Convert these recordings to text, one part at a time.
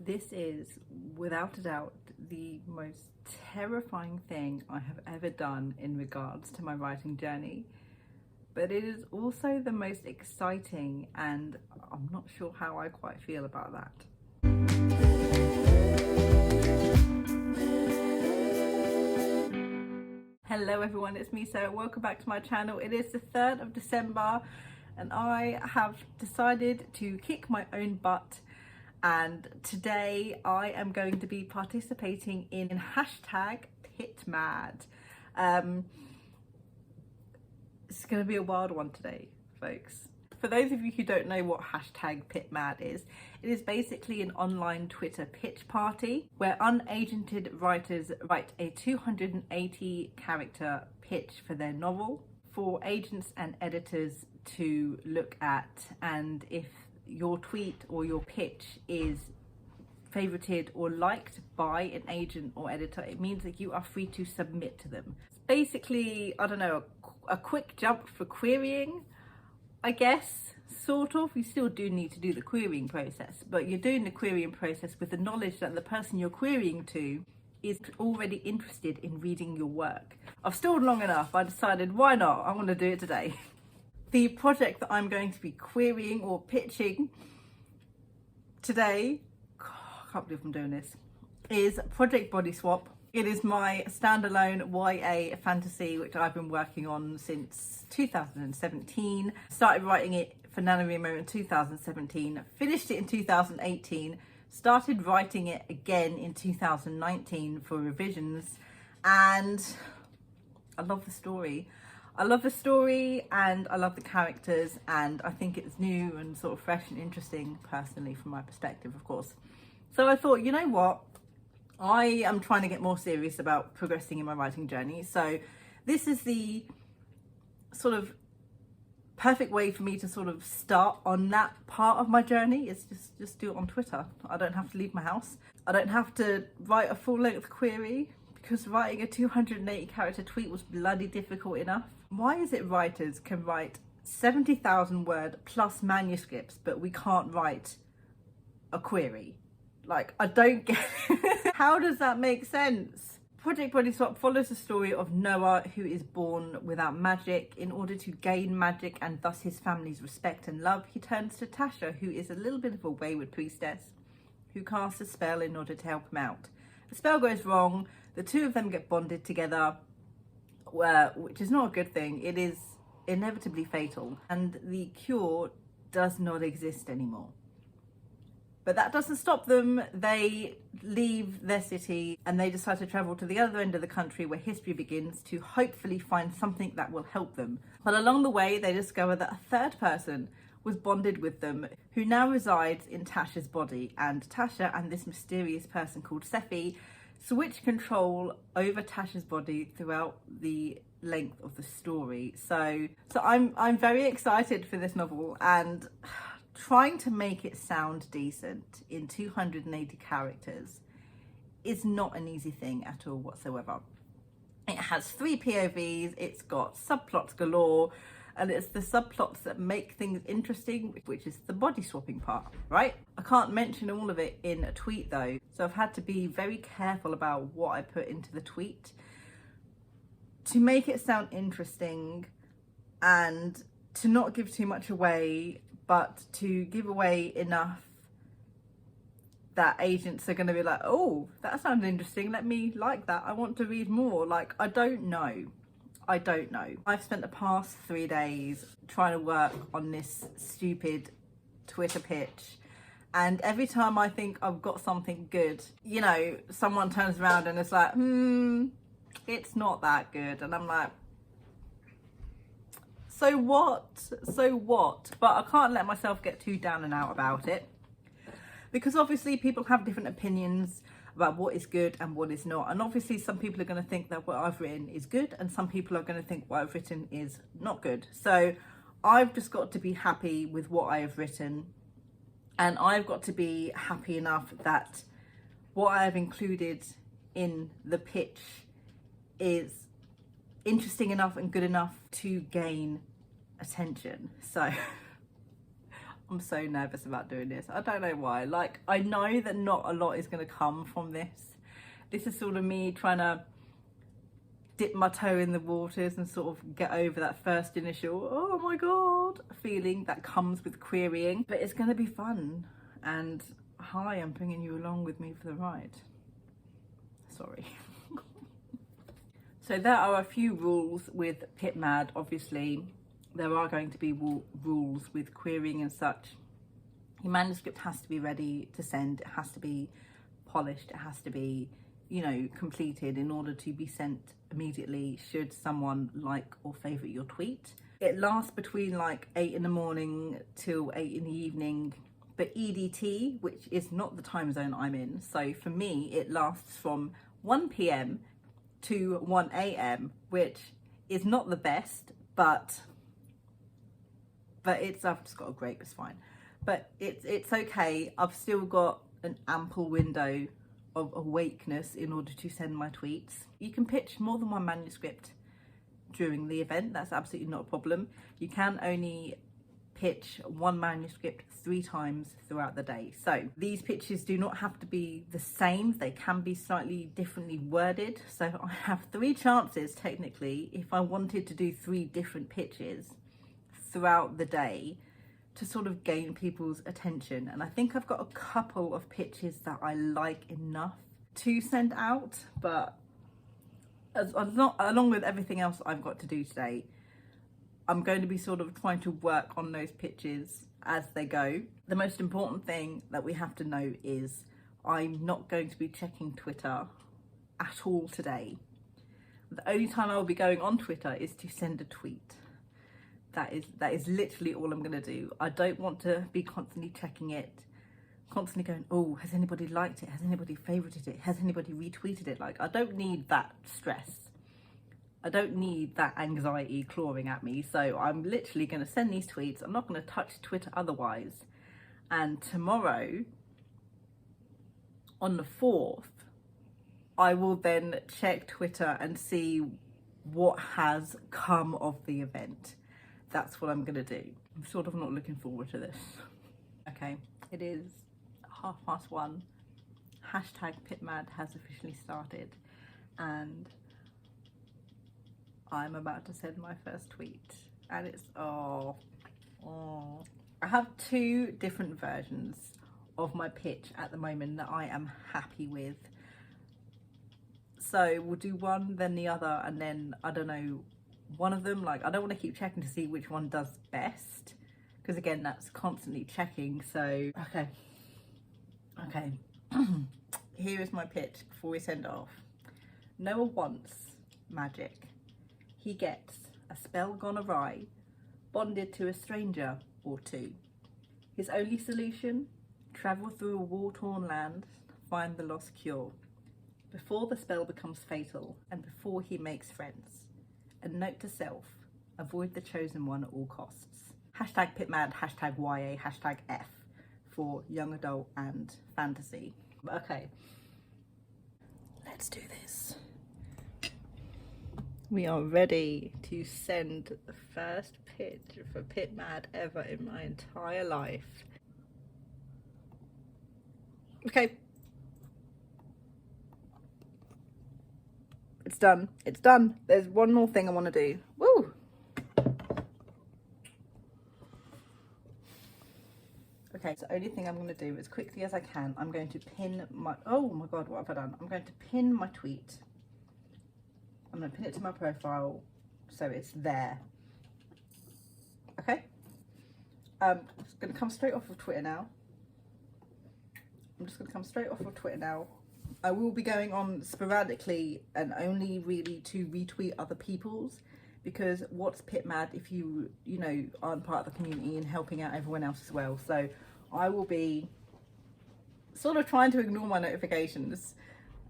This is, without a doubt, the most terrifying thing I have ever done in regards to my writing journey. But it is also the most exciting, and I'm not sure how I quite feel about that. Hello everyone, it's me Sarah. Welcome back to my channel. It is the 3rd of December and I have decided to kick my own butt, and today I am going to be participating in hashtag Pitmad. It's going to be a wild one today, folks. For those of you who don't know what hashtag Pitmad is, it is basically an online Twitter pitch party where unagented writers write a 280 character pitch for their novel for agents and editors to look at, and if your tweet or your pitch is favorited or liked by an agent or editor, it means that you are free to submit to them. It's basically, I don't know, a quick jump for querying, I guess, sort of. You still do need to do the querying process, but you're doing the querying process with the knowledge that the person you're querying to is already interested in reading your work. I've stalled long enough. I decided, why not? I want to do it today. The project that I'm going to be querying or pitching today, I can't believe I'm doing this, is Project Body Swap. It is my standalone YA fantasy, which I've been working on since 2017. Started writing it for NaNoWriMo in 2017, finished it in 2018, started writing it again in 2019 for revisions, and I love the story. I love the story and I love the characters, and I think it's new and sort of fresh and interesting personally from my perspective, of course. So I thought, you know what? I am trying to get more serious about progressing in my writing journey. So this is the sort of perfect way for me to sort of start on that part of my journey. Is just do it on Twitter. I don't have to leave my house. I don't have to write a full-length query, because writing a 280 character tweet was bloody difficult enough. Why is it writers can write 70,000 word plus manuscripts, but we can't write a query? Like, I don't get how does that make sense? Project Body Swap follows the story of Noah, who is born without magic. In order to gain magic and thus his family's respect and love, he turns to Tasha, who is a little bit of a wayward priestess, who casts a spell in order to help him out. The spell goes wrong. The two of them get bonded together, which is not a good thing. It is inevitably fatal, and the cure does not exist anymore. But that doesn't stop them. They leave their city and they decide to travel to the other end of the country where history begins, to hopefully find something that will help them. But along the way, they discover that a third person was bonded with them, who now resides in Tasha's body, and Tasha and this mysterious person called Sephi switch control over Tasha's body throughout the length of the story. So I'm very excited for this novel, and trying to make it sound decent in 280 characters is not an easy thing at all whatsoever. It has 3 POVs, it's got subplots galore, and it's the subplots that make things interesting, which is the body swapping part, right? I can't mention all of it in a tweet though, so I've had to be very careful about what I put into the tweet to make it sound interesting and to not give too much away, but to give away enough that agents are going to be like, oh, that sounds interesting, let me like that, I want to read more. Like, I don't know. I've spent the past 3 days trying to work on this stupid Twitter pitch, and every time I think I've got something good, you know, someone turns around and it's like, it's not that good, and I'm like, so what? But I can't let myself get too down and out about it, because obviously people have different opinions about what is good and what is not, and obviously some people are going to think that what I've written is good, and some people are going to think what I've written is not good. So I've just got to be happy with what I have written, and I've got to be happy enough that what I have included in the pitch is interesting enough and good enough to gain attention. So I'm so nervous about doing this. I don't know why. Like, I know that not a lot is going to come from this. This is sort of me trying to dip my toe in the waters and sort of get over that first initial, oh my God, feeling that comes with querying. But it's going to be fun. And hi, I'm bringing you along with me for the ride. Sorry. So there are a few rules with Pitmad. Obviously, there are going to be rules with querying and such. Your manuscript has to be ready to send. It has to be polished. It has to be, you know, completed in order to be sent immediately should someone like or favourite your tweet. It lasts between like 8 in the morning till 8 in the evening. But EDT, which is not the time zone I'm in, so for me it lasts from 1 p.m. to 1 a.m, which is not the best, but it's, I've just got a grape, it's fine. But it's okay. I've still got an ample window of awakeness in order to send my tweets. You can pitch more than one manuscript during the event. That's absolutely not a problem. You can only pitch one manuscript 3 times throughout the day. So these pitches do not have to be the same. They can be slightly differently worded. So I have 3 chances technically if I wanted to do 3 different pitches throughout the day to sort of gain people's attention. And I think I've got a couple of pitches that I like enough to send out, but along with everything else I've got to do today, I'm going to be sort of trying to work on those pitches as they go. The most important thing that we have to know is I'm not going to be checking Twitter at all today. The only time I will be going on Twitter is to send a tweet. That is literally all I'm going to do. I don't want to be constantly checking it, constantly going, oh, has anybody liked it? Has anybody favorited it? Has anybody retweeted it? Like, I don't need that stress. I don't need that anxiety clawing at me. So I'm literally going to send these tweets. I'm not going to touch Twitter otherwise. And tomorrow, on the 4th, I will then check Twitter and see what has come of the event. That's what I'm going to do. I'm sort of not looking forward to this. Okay, it is 1:30. Hashtag Pitmad has officially started. And I'm about to send my first tweet, and it's I have 2 different versions of my pitch at the moment that I am happy with, so we'll do one then the other, and then I don't know, one of them, like, I don't want to keep checking to see which one does best, because again, that's constantly checking. So okay here is my pitch before we send it off. Noah wants magic. He gets a spell gone awry, bonded to a stranger or 2. His only solution? Travel through a war-torn land, find the lost cure. Before the spell becomes fatal, and before he makes friends. A note to self, avoid the chosen one at all costs. Hashtag Pitmad, hashtag YA, hashtag F for young adult and fantasy. Okay, let's do this. We are ready to send the first pitch for Pitmad ever in my entire life. Okay. It's done. It's done. There's one more thing I want to do. Woo! Okay, so the only thing I'm going to do as quickly as I can, I'm going to pin my... Oh my God, what have I done? I'm going to pin my tweet. I'm going to pin it to my profile so it's there. Okay. It's going to come straight off of Twitter now. I'm just going to come straight off of Twitter now. I will be going on sporadically and only really to retweet other people's, because what's Pitmad if you know, aren't part of the community and helping out everyone else as well. So I will be sort of trying to ignore my notifications.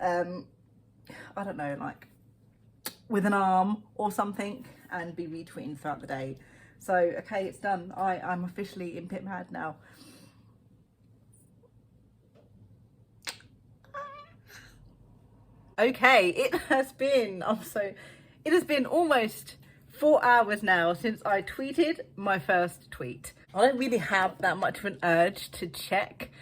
I don't know, like with an arm or something, and be retweeting throughout the day. So okay, it's done. I'm officially in Pitmad now. Okay, it has been almost 4 hours now since I tweeted my first tweet. I don't really have that much of an urge to check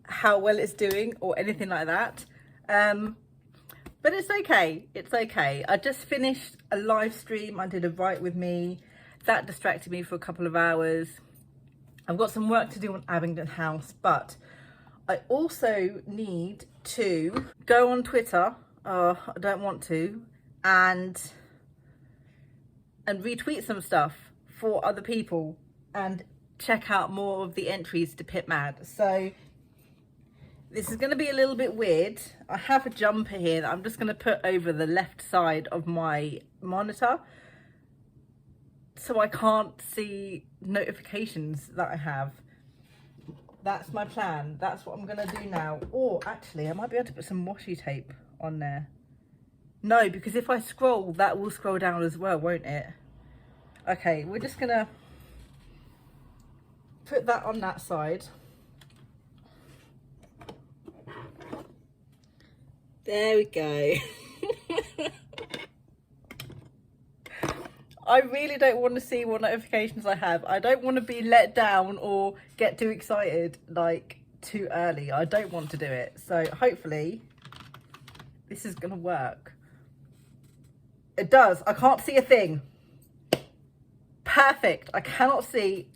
how well it's doing or anything like that. But it's okay. It's okay. I just finished a live stream. I did a Write With Me. That distracted me for a couple of hours. I've got some work to do on Abingdon House, but I also need to go on Twitter. I don't want to. And retweet some stuff for other people and check out more of the entries to Pitmad. So this is going to be a little bit weird. I have a jumper here that I'm just going to put over the left side of my monitor so I can't see notifications that I have. That's my plan. That's what I'm going to do now. Or actually, I might be able to put some washi tape on there. No, because if I scroll, that will scroll down as well, won't it? Okay, we're just going to put that on that side. There we go. I really don't want to see what notifications I have. I don't want to be let down or get too excited like too early. I don't want to do it. So hopefully this is going to work. It does. I can't see a thing. Perfect. I cannot see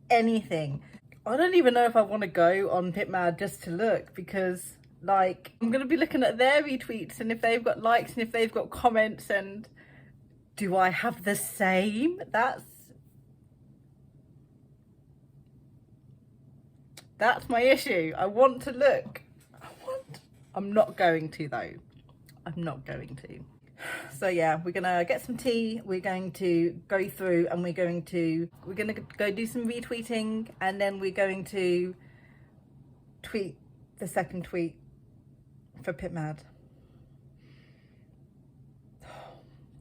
anything. I don't even know if I want to go on Pitmad just to look, because like I'm going to be looking at their retweets and if they've got likes and if they've got comments, and do I have the same? That's my issue. I want to look. I'm not going to though. I'm not going to. So yeah, we're gonna get some tea, we're going to go through and we're gonna go do some retweeting, and then we're going to tweet the second tweet for Pitmad.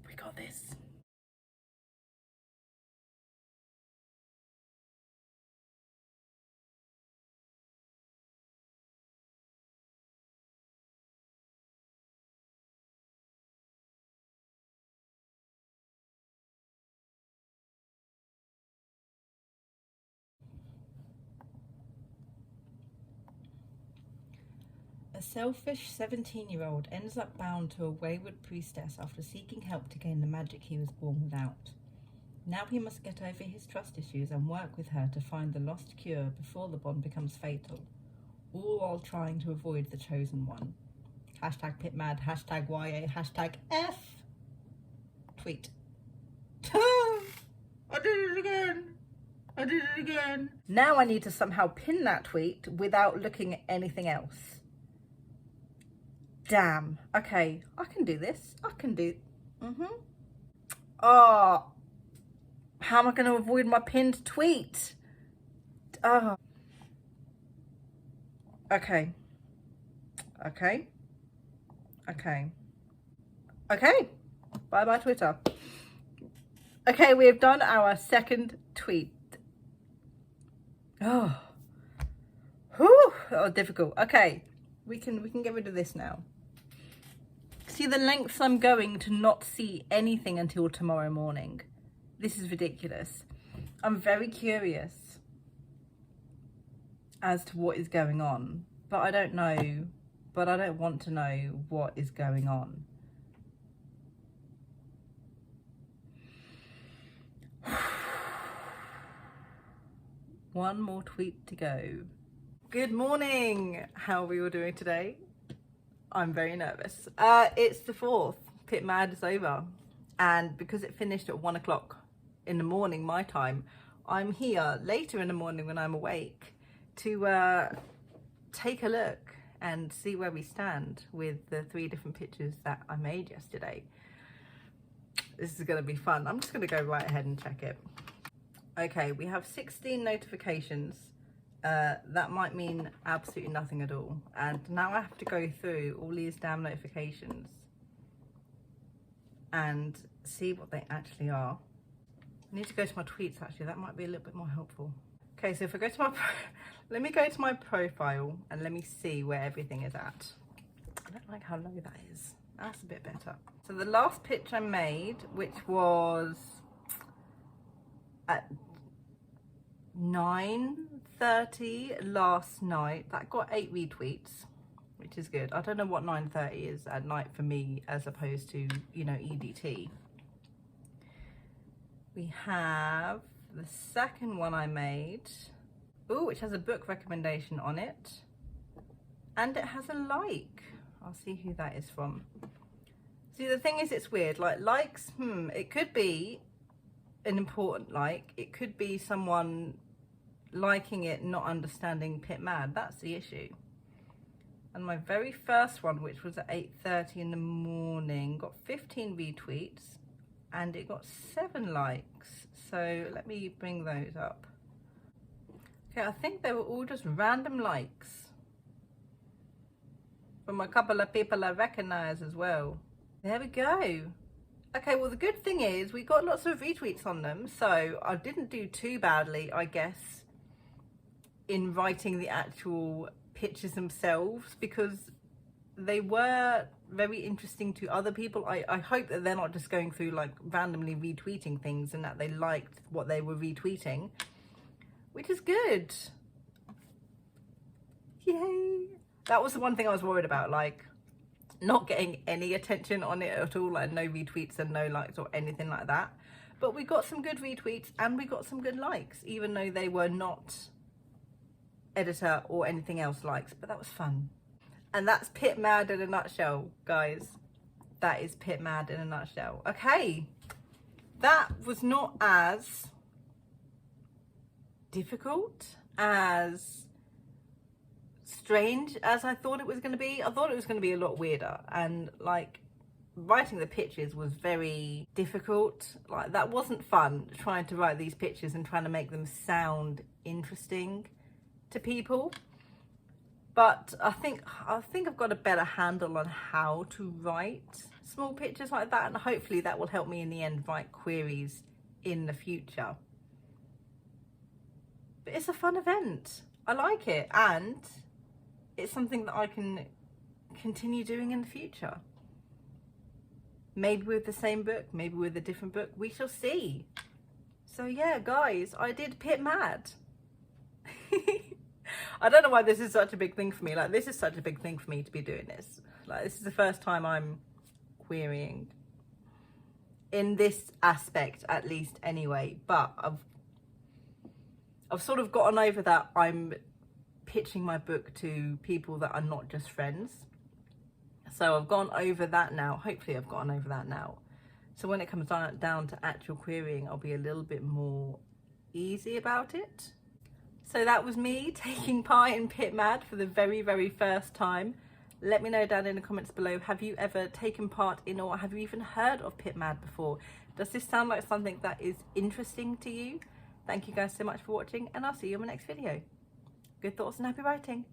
We got this. A selfish 17-year-old ends up bound to a wayward priestess after seeking help to gain the magic he was born without. Now he must get over his trust issues and work with her to find the lost cure before the bond becomes fatal, all while trying to avoid the chosen one. Hashtag Pitmad, hashtag YA, hashtag F. Tweet. I did it again. I did it again. Now I need to somehow pin that tweet without looking at anything else. Damn. Okay, I can do this. I can do... Oh, how am I going to avoid my pinned tweet? Oh. Okay. Okay. Okay. Okay. Bye-bye, Twitter. Okay, we have done our second tweet. Oh. Whew. That was difficult. Okay. We can get rid of this now. See the lengths I'm going to not see anything until tomorrow morning. This is ridiculous. I'm very curious as to what is going on, but I don't know, but I don't want to know what is going on. One more tweet to go. Good morning. How are we all doing today? I'm very nervous. It's the 4th. Pitmad is over. And because it finished at 1 o'clock in the morning, my time, I'm here later in the morning when I'm awake to take a look and see where we stand with the 3 different pictures that I made yesterday. This is going to be fun. I'm just going to go right ahead and check it. Okay, we have 16 notifications. That might mean absolutely nothing at all. And now I have to go through all these damn notifications and see what they actually are. I need to go to my tweets actually, that might be a little bit more helpful. Okay, so if I go to my, let me go to my profile and let me see where everything is at. I don't like how low that is. That's a bit better. So the last picture I made, which was at 9:30 last night. That got 8 retweets, which is good. I don't know what 9:30 is at night for me as opposed to, you know, EDT. We have the second one I made, which has a book recommendation on it, and it has a like. I'll see who that is from. See, the thing is, it's weird, like likes, it could be an important like, it could be someone liking it, not understanding Pitmad. That's the issue. And my very first one, which was at 8:30 in the morning, got 15 retweets and it got 7 likes. So let me bring those up. Okay, I think they were all just random likes from a couple of people I recognize as well. There we go. Okay, well, the good thing is we got lots of retweets on them, so I didn't do too badly, I guess, in writing the actual pictures themselves, because they were very interesting to other people. I hope that they're not just going through like randomly retweeting things and that they liked what they were retweeting, which is good. Yay. That was the one thing I was worried about, like not getting any attention on it at all, like no retweets and no likes or anything like that. But we got some good retweets and we got some good likes, even though they were not editor or anything else likes, but that was fun. And that's Pitmad in a nutshell, guys. That is Pitmad in a nutshell. Okay, that was not as difficult, as strange as I thought it was going to be. I thought it was going to be a lot weirder, and like writing the pictures was very difficult. Like that wasn't fun, trying to write these pictures and trying to make them sound interesting to people. But I think I've got a better handle on how to write small pictures like that, and hopefully that will help me in the end write queries in the future. But it's a fun event. I like it, and it's something that I can continue doing in the future. Maybe with the same book, maybe with a different book, we shall see. So yeah, guys, I did Pitmad. I don't know why this is such a big thing for me. Like, this is such a big thing for me to be doing this. Like, this is the first time I'm querying in this aspect, at least anyway. But I've sort of gotten over that. I'm pitching my book to people that are not just friends. So I've gone over that now. Hopefully I've gotten over that now. So when it comes down to actual querying, I'll be a little bit more easy about it. So that was me taking part in Pitmad for the very, very first time. Let me know down in the comments below, have you ever taken part in, or have you even heard of Pitmad before? Does this sound like something that is interesting to you? Thank you guys so much for watching, and I'll see you in my next video. Good thoughts and happy writing.